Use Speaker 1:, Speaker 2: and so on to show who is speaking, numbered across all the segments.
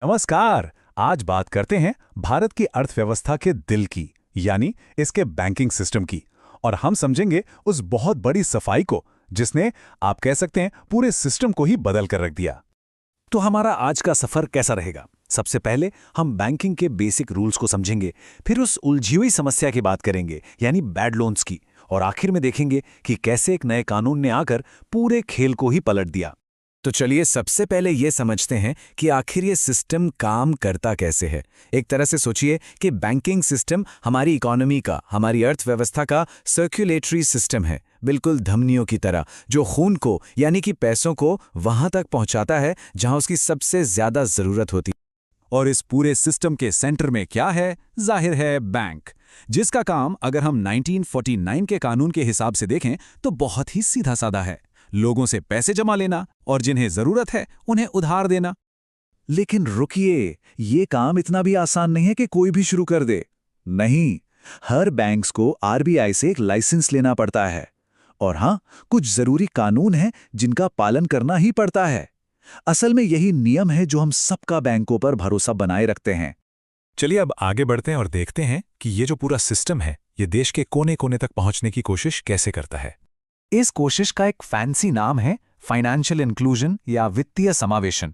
Speaker 1: नमस्कार। आज बात करते हैं भारत की अर्थव्यवस्था के दिल की, यानी इसके बैंकिंग सिस्टम की। और हम समझेंगे उस बहुत बड़ी सफाई को जिसने, आप कह सकते हैं, पूरे सिस्टम को ही बदल कर रख दिया। तो हमारा आज का सफर कैसा रहेगा? सबसे पहले हम बैंकिंग के बेसिक रूल्स को समझेंगे, फिर उस उलझी हुई समस्या की बात करेंगे, यानी बैड लोन्स की, और आखिर में देखेंगे कि कैसे एक नए कानून ने आकर पूरे खेल को ही पलट दिया। तो चलिए सबसे पहले ये समझते हैं कि आखिर ये सिस्टम काम करता कैसे है। एक तरह से सोचिए कि बैंकिंग सिस्टम हमारी इकोनॉमी का, हमारी अर्थव्यवस्था का सर्कुलेटरी सिस्टम है, बिल्कुल धमनियों की तरह, जो खून को यानी कि पैसों को वहां तक पहुंचाता है जहां उसकी सबसे ज्यादा जरूरत होती है। और इस पूरे सिस्टम के सेंटर में क्या है? जाहिर है बैंक, जिसका काम अगर हम 1949 के कानून के हिसाब से देखें तो बहुत ही सीधा साधा है। लोगों से पैसे जमा लेना और जिन्हें जरूरत है उन्हें उधार देना। लेकिन रुकिए, ये काम इतना भी आसान नहीं है कि कोई भी शुरू कर दे। नहीं, हर बैंक्स को आरबीआई से एक लाइसेंस लेना पड़ता है। और हाँ, कुछ जरूरी कानून हैं जिनका पालन करना ही पड़ता है। असल में यही नियम है जो हम सबका बैंकों पर भरोसा बनाए रखते हैं।
Speaker 2: चलिए अब आगे बढ़ते हैं और देखते हैं कि ये जो पूरा सिस्टम है, ये देश के कोने कोने तक पहुंचने की कोशिश कैसे करता है।
Speaker 1: इस कोशिश का एक फैंसी नाम है फाइनेंशियल इंक्लूजन या वित्तीय समावेशन।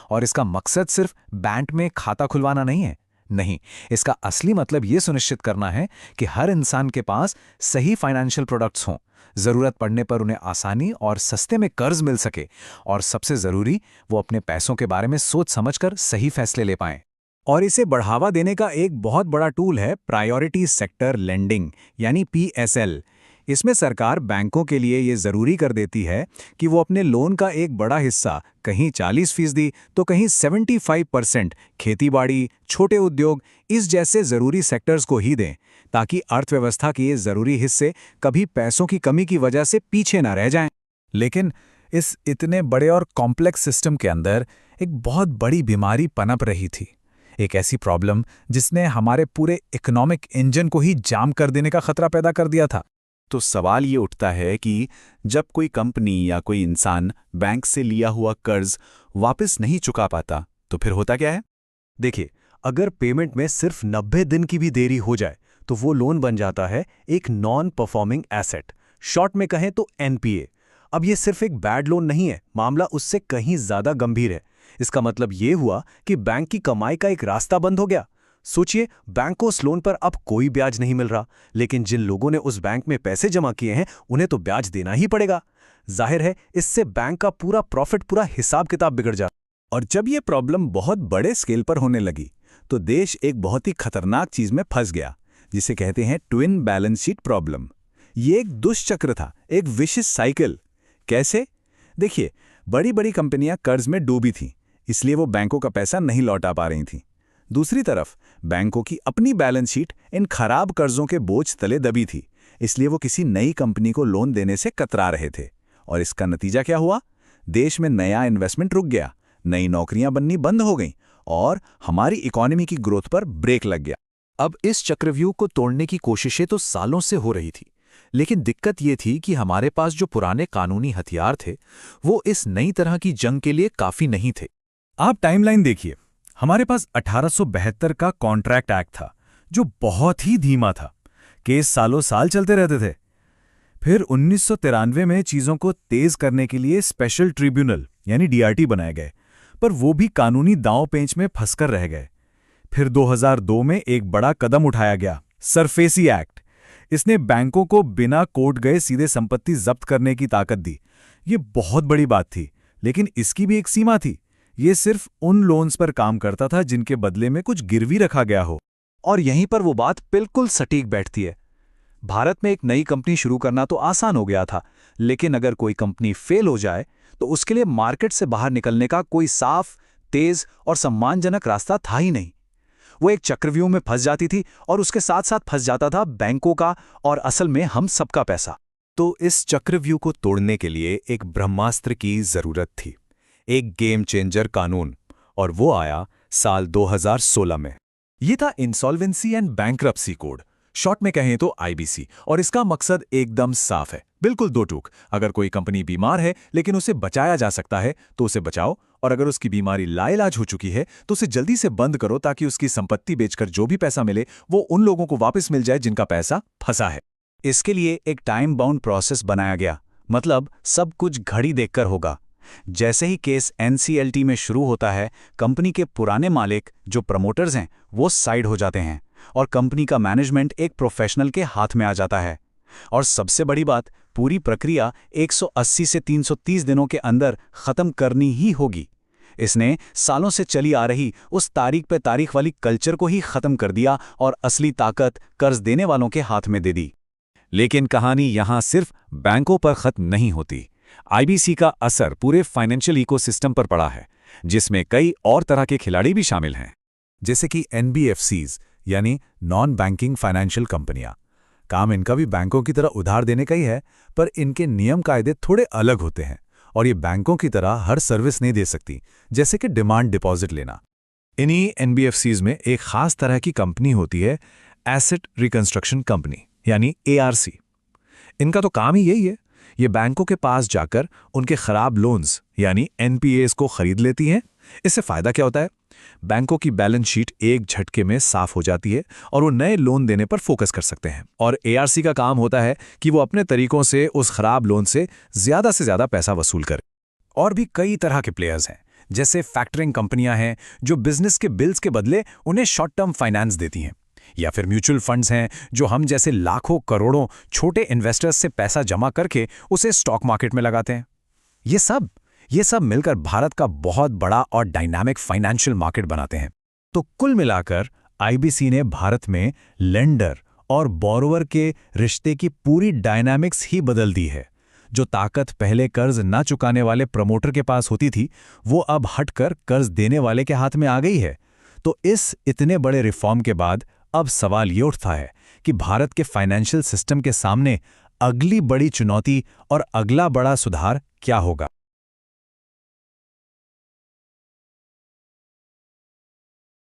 Speaker 1: और इसका मकसद सिर्फ बैंक में खाता खुलवाना नहीं है। नहीं, इसका असली मतलब ये सुनिश्चित करना है कि हर इंसान के पास सही फाइनेंशियल प्रोडक्ट्स हों, जरूरत पड़ने पर उन्हें आसानी और सस्ते में कर्ज मिल सके, और सबसे जरूरी, वो अपने पैसों के बारे में सोच समझकर सही फैसले ले पाएं। और इसे बढ़ावा देने का एक बहुत बड़ा टूल है प्रायोरिटी सेक्टर लेंडिंग, यानी पीएसएल। इसमें सरकार बैंकों के लिए ये जरूरी कर देती है कि वो अपने लोन का एक बड़ा हिस्सा, कहीं 40% तो कहीं 75% खेतीबाड़ी, छोटे उद्योग, इस जैसे जरूरी सेक्टर्स को ही दें, ताकि अर्थव्यवस्था के ये जरूरी हिस्से कभी पैसों की कमी की वजह से पीछे ना रह जाएं।
Speaker 2: लेकिन इस इतने बड़े और कॉम्प्लेक्स सिस्टम के अंदर एक बहुत बड़ी बीमारी पनप रही थी। एक ऐसी प्रॉब्लम जिसने हमारे पूरे इकोनॉमिक इंजन को ही जाम कर देने का खतरा पैदा कर दिया था।
Speaker 1: तो सवाल ये उठता है कि जब कोई कंपनी या कोई इंसान बैंक से लिया हुआ कर्ज वापस नहीं चुका पाता, तो फिर होता क्या है? देखिए, अगर पेमेंट में सिर्फ 90 दिन की भी देरी हो जाए तो वो लोन बन जाता है एक नॉन परफॉर्मिंग एसेट, शॉर्ट में कहें तो एनपीए। अब ये सिर्फ एक बैड लोन नहीं है, मामला उससे कहीं ज्यादा गंभीर है। इसका मतलब ये हुआ कि बैंक की कमाई का एक रास्ता बंद हो गया। सोचिए, बैंक को उस लोन पर अब कोई ब्याज नहीं मिल रहा, लेकिन जिन लोगों ने उस बैंक में पैसे जमा किए हैं उन्हें तो ब्याज देना ही पड़ेगा। जाहिर है, इससे बैंक का पूरा प्रॉफिट, पूरा हिसाब किताब बिगड़ जाता। और जब ये प्रॉब्लम बहुत बड़े स्केल पर होने लगी तो देश एक बहुत ही खतरनाक चीज में फंस गया, जिसे कहते हैं ट्विन बैलेंस शीट प्रॉब्लम। ये एक दुष्चक्र था, एक विशिष्ट साइकिल। कैसे? देखिए, बड़ी बड़ी कंपनियां कर्ज में डूबी थीं, इसलिए वो बैंकों का पैसा नहीं लौटा पा रही थीं। दूसरी तरफ बैंकों की अपनी बैलेंस शीट इन खराब कर्जों के बोझ तले दबी थी, इसलिए वो किसी नई कंपनी को लोन देने से कतरा रहे थे। और इसका नतीजा क्या हुआ? देश में नया इन्वेस्टमेंट रुक गया, नई नौकरियां बननी बंद हो गईं, और हमारी इकोनॉमी की ग्रोथ पर ब्रेक लग गया। अब इस चक्रव्यूह को तोड़ने की कोशिशें तो सालों से हो रही थी, लेकिन दिक्कत ये थी कि हमारे पास जो पुराने कानूनी हथियार थे वो इस नई तरह की जंग के लिए काफी नहीं थे।
Speaker 2: आप टाइमलाइन देखिए, हमारे पास 1872 का कॉन्ट्रैक्ट एक्ट था, जो बहुत ही धीमा था। केस सालों साल चलते रहते थे। फिर 1993 में चीजों को तेज करने के लिए स्पेशल ट्रिब्यूनल यानी डीआरटी बनाए गए, पर वो भी कानूनी दांव पेंच में फंसकर रह गए। फिर 2002 में एक बड़ा कदम उठाया गया, सरफेसी एक्ट। इसने बैंकों को बिना कोर्ट गए सीधे संपत्ति जब्त करने की ताकत दी। ये बहुत बड़ी बात थी, लेकिन इसकी भी एक सीमा थी। ये सिर्फ उन लोन्स पर काम करता था जिनके बदले में कुछ गिरवी रखा गया हो।
Speaker 1: और यहीं पर वो बात बिल्कुल सटीक बैठती है। भारत में एक नई कंपनी शुरू करना तो आसान हो गया था, लेकिन अगर कोई कंपनी फेल हो जाए तो उसके लिए मार्केट से बाहर निकलने का कोई साफ, तेज और सम्मानजनक रास्ता था ही नहीं। वो एक चक्रव्यूह में फंस जाती थी, और उसके साथ साथ फंस जाता था बैंकों का और असल में हम सबका पैसा।
Speaker 2: तो इस चक्रव्यूह को तोड़ने के लिए एक ब्रह्मास्त्र की जरूरत थी, एक गेम चेंजर कानून, और वो आया साल 2016 में।
Speaker 1: ये था insolvency and bankruptcy code,
Speaker 3: short में कहें तो आईबीसी, और इसका मकसद एकदम साफ है, बिल्कुल दो टूक। अगर कोई कंपनी बीमार है लेकिन उसे बचाया जा सकता है तो उसे बचाओ, और अगर उसकी बीमारी लाइलाज हो चुकी है तो उसे जल्दी से बंद करो ताकि उसकी संपत्ति बेचकर जो भी पैसा मिले वो उन लोगों को वापस मिल जाए जिनका पैसा फंसा है।
Speaker 1: इसके लिए एक टाइम बाउंड प्रोसेस बनाया गया, मतलब सब कुछ घड़ी देखकर होगा। जैसे ही केस एनसीएलटी में शुरू होता है, कंपनी के पुराने मालिक जो प्रमोटर्स हैं वो साइड हो जाते हैं और कंपनी का मैनेजमेंट एक प्रोफेशनल के हाथ में आ जाता है। और सबसे बड़ी बात, पूरी प्रक्रिया 180 से 330 दिनों के अंदर खत्म करनी ही होगी। इसने सालों से चली आ रही उस तारीख पे तारीख वाली कल्चर को ही खत्म कर दिया और असली ताकत कर्ज देने वालों के हाथ में दे दी।
Speaker 3: लेकिन कहानी यहां सिर्फ बैंकों पर खत्म नहीं होती। आईबीसी का असर पूरे फाइनेंशियल इकोसिस्टम पर पड़ा है, जिसमें कई और तरह के खिलाड़ी भी शामिल हैं,
Speaker 2: जैसे कि एनबीएफसीज यानी नॉन बैंकिंग फाइनेंशियल कंपनियां। काम इनका भी बैंकों की तरह उधार देने का ही है, पर इनके नियम कायदे थोड़े अलग होते हैं और ये बैंकों की तरह हर सर्विस नहीं दे सकती, जैसे कि डिमांड डिपॉजिट लेना। इन्हीं एनबीएफसीज में एक खास तरह की कंपनी होती है, एसेट रिकंस्ट्रक्शन कंपनी यानी एआरसी। इनका तो काम ही यही है, ये बैंकों के पास जाकर उनके खराब लोन्स यानी एनपीएस को खरीद लेती हैं। इससे फायदा क्या होता है? बैंकों की बैलेंस शीट एक झटके में साफ हो जाती है और वो नए लोन देने पर फोकस कर सकते हैं। और एआरसी का काम होता है कि वो अपने तरीकों से उस खराब लोन से ज्यादा पैसा वसूल करे। और भी कई तरह के प्लेयर्स हैं, जैसे फैक्टरिंग कंपनियां हैं जो बिजनेस के बिल्स के बदले उन्हें शॉर्ट टर्म फाइनेंस देती हैं, या फिर म्यूचुअल फंड्स हैं जो हम जैसे लाखों करोड़ों छोटे इन्वेस्टर्स से पैसा जमा करके उसे स्टॉक मार्केट में लगाते हैं। ये सब मिलकर भारत का बहुत बड़ा और डायनामिक फाइनेंशियल मार्केट बनाते हैं। तो कुल मिलाकर आईबीसी ने भारत में लेंडर और बोरोवर के रिश्ते की पूरी डायनामिक्स ही बदल दी है। जो ताकत पहले कर्ज न चुकाने वाले प्रमोटर के पास होती थी, वो अब हटकर कर्ज देने वाले के हाथ में आ गई है। तो इस इतने बड़े रिफॉर्म के बाद अब सवाल ये उठता है कि भारत के फाइनेंशियल सिस्टम के सामने अगली बड़ी चुनौती और अगला बड़ा सुधार क्या होगा।